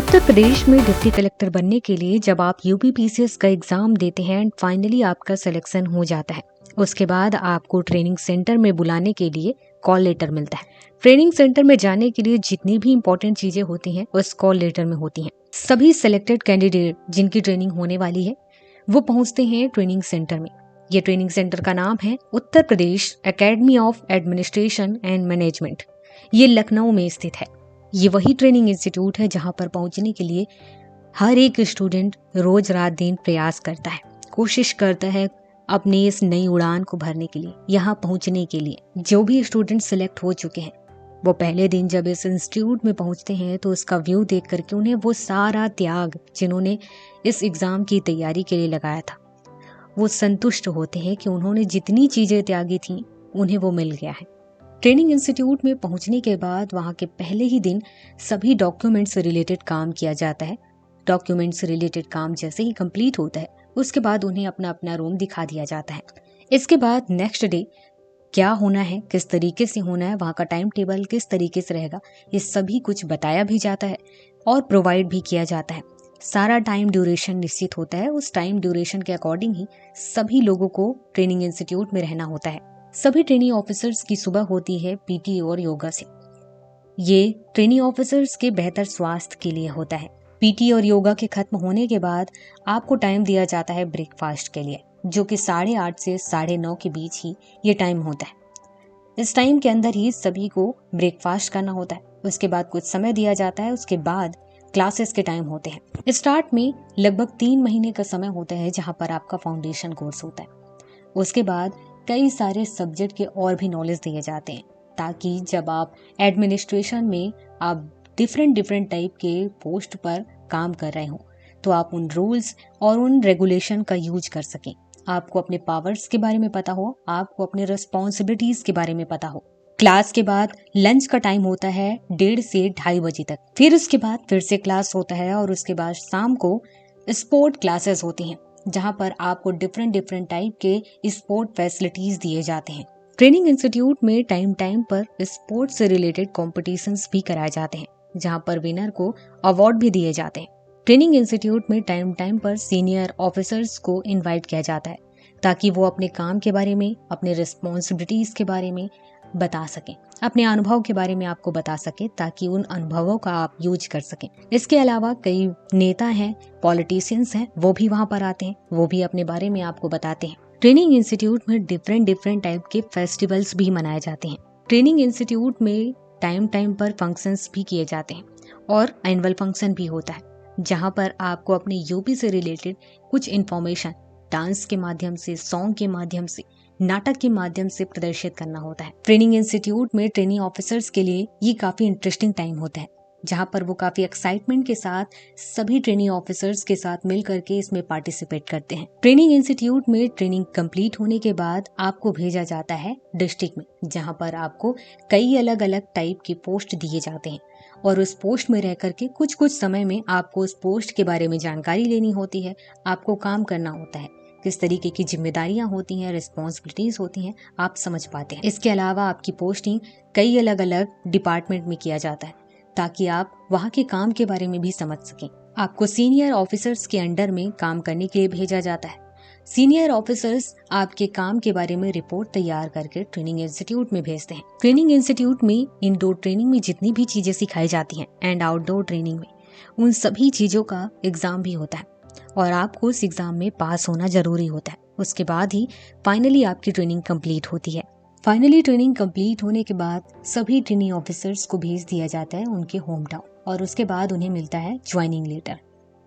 उत्तर प्रदेश में deputy collector बनने के लिए जब आप यूपीपीसीएस का एग्जाम देते हैं एंड फाइनली आपका सिलेक्शन हो जाता है, उसके बाद आपको ट्रेनिंग सेंटर में बुलाने के लिए कॉल लेटर मिलता है। ट्रेनिंग सेंटर में जाने के लिए जितनी भी इंपॉर्टेंट चीजें होती हैं उस कॉल लेटर में होती हैं। सभी सिलेक्टेड कैंडिडेट जिनकी ट्रेनिंग होने वाली है वो पहुंचते हैं ट्रेनिंग सेंटर में। ये ट्रेनिंग सेंटर का नाम है Uttar Pradesh Academy of Administration and Management. ये लखनऊ में स्थित है। ये वही ट्रेनिंग इंस्टीट्यूट है जहां पर पहुंचने के लिए हर एक स्टूडेंट रोज रात दिन प्रयास करता है, कोशिश करता है अपनी इस नई उड़ान को भरने के लिए, यहाँ पहुंचने के लिए। जो भी स्टूडेंट सिलेक्ट हो चुके हैं वो पहले दिन जब इस इंस्टीट्यूट में पहुंचते हैं तो इसका व्यू देख करके उन्हें वो सारा त्याग जिन्होंने इस एग्जाम की तैयारी के लिए लगाया था वो संतुष्ट होते हैं कि उन्होंने जितनी चीजें त्यागी थी उन्हें वो मिल गया है। ट्रेनिंग इंस्टीट्यूट में पहुंचने के बाद वहां के पहले ही दिन सभी डॉक्यूमेंट्स से रिलेटेड काम किया जाता है। डॉक्यूमेंट्स से रिलेटेड काम जैसे ही कंप्लीट होता है उसके बाद उन्हें अपना अपना रूम दिखा दिया जाता है। इसके बाद नेक्स्ट डे क्या होना है, किस तरीके से होना है, वहां का टाइम टेबल किस तरीके से रहेगा, ये सभी कुछ बताया भी जाता है और प्रोवाइड भी किया जाता है। सारा टाइम ड्यूरेशन निश्चित होता है। उस टाइम ड्यूरेशन के अकॉर्डिंग ही सभी लोगों को ट्रेनिंग इंस्टीट्यूट में रहना होता है। सभी ट्रेनिंग ऑफिसर्स की सुबह होती है पीटी और योगा से। ये ट्रेनिंग ऑफिसर्स के बेहतर स्वास्थ्य के लिए होता है। पीटी और योगा के खत्म होने के बाद आपको टाइम दिया जाता है ब्रेकफास्ट के लिए, जो कि 8:30 से 9:30 के बीच ही ये टाइम होता है। इस टाइम के अंदर ही सभी को ब्रेकफास्ट करना होता है। उसके बाद कुछ समय दिया जाता है। उसके बाद क्लासेस के टाइम होते हैं। स्टार्ट में लगभग 3 महीने का समय होता है जहां पर आपका फाउंडेशन कोर्स होता है। उसके बाद कई सारे सब्जेक्ट के और भी नॉलेज दिए जाते हैं ताकि जब आप एडमिनिस्ट्रेशन में आप डिफरेंट टाइप के पोस्ट पर काम कर रहे हो तो आप उन रूल्स और उन रेगुलेशन का यूज कर सकें। आपको अपने पावर्स के बारे में पता हो, आपको अपने रिस्पॉन्सिबिलिटीज के बारे में पता हो। क्लास के बाद लंच का टाइम होता है 1:30 से 2:30 बजे तक। फिर उसके बाद फिर से क्लास होता है और उसके बाद शाम को स्पोर्ट क्लासेस होती हैं जहां पर आपको डिफरेंट टाइप के स्पोर्ट फैसिलिटीज दिए जाते हैं। ट्रेनिंग इंस्टीट्यूट में टाइम टाइम पर स्पोर्ट्स से रिलेटेड कॉम्पिटिशन्स भी कराए जाते हैं जहां पर विनर को अवार्ड भी दिए जाते हैं। ट्रेनिंग इंस्टीट्यूट में टाइम टाइम पर सीनियर ऑफिसर्स को इनवाइट किया जाता है ताकि वो अपने काम के बारे में, अपने रिस्पॉन्सिबिलिटीज के बारे में बता सकें, अपने अनुभव के बारे में आपको बता सके ताकि उन अनुभवों का आप यूज कर सकें। इसके अलावा कई नेता हैं, पॉलिटिशियंस हैं, वो भी वहां पर आते हैं, वो भी अपने बारे में आपको बताते हैं। ट्रेनिंग इंस्टीट्यूट में डिफरेंट टाइप के फेस्टिवल्स भी मनाए जाते हैं। ट्रेनिंग इंस्टीट्यूट में टाइम टाइम पर फंक्शंस भी किए जाते हैं और एनुअल फंक्शन भी होता है जहां पर आपको अपने यूपी से रिलेटेड कुछ इन्फॉर्मेशन डांस के माध्यम से, सॉन्ग के माध्यम से, नाटक के माध्यम से प्रदर्शित करना होता है। ट्रेनिंग इंस्टीट्यूट में ट्रेनिंग ऑफिसर्स के लिए ये काफी इंटरेस्टिंग टाइम होता है जहां पर वो काफी एक्साइटमेंट के साथ सभी ट्रेनिंग ऑफिसर्स के साथ मिल करके इसमें पार्टिसिपेट करते हैं। ट्रेनिंग इंस्टीट्यूट में ट्रेनिंग कंप्लीट होने के बाद आपको भेजा जाता है डिस्ट्रिक्ट में जहां पर आपको कई अलग अलग टाइप के पोस्ट दिए जाते हैं और उस पोस्ट में रह करके कुछ समय में आपको उस पोस्ट के बारे में जानकारी लेनी होती है, आपको काम करना होता है, किस तरीके की जिम्मेदारियां होती हैं, रिस्पॉन्सिबिलिटीज होती हैं, आप समझ पाते हैं। इसके अलावा आपकी पोस्टिंग कई अलग अलग डिपार्टमेंट में किया जाता है ताकि आप वहां के काम के बारे में भी समझ सकें। आपको सीनियर ऑफिसर्स के अंडर में काम करने के लिए भेजा जाता है। सीनियर ऑफिसर्स आपके काम के बारे में रिपोर्ट तैयार करके ट्रेनिंग इंस्टीट्यूट में भेजते हैं। ट्रेनिंग इंस्टीट्यूट में इंडोर ट्रेनिंग में जितनी भी चीजें सिखाई जाती हैं एंड आउटडोर ट्रेनिंग में उन सभी चीजों का एग्जाम भी होता है और आपको उस एग्जाम में पास होना जरूरी होता है। उसके बाद ही फाइनली आपकी ट्रेनिंग कंप्लीट होती है। फाइनली ट्रेनिंग कंप्लीट होने के बाद सभी ट्रेनिंग ऑफिसर्स को भेज दिया जाता है उनके होम टाउन और उसके बाद उन्हें मिलता है ज्वाइनिंग लेटर।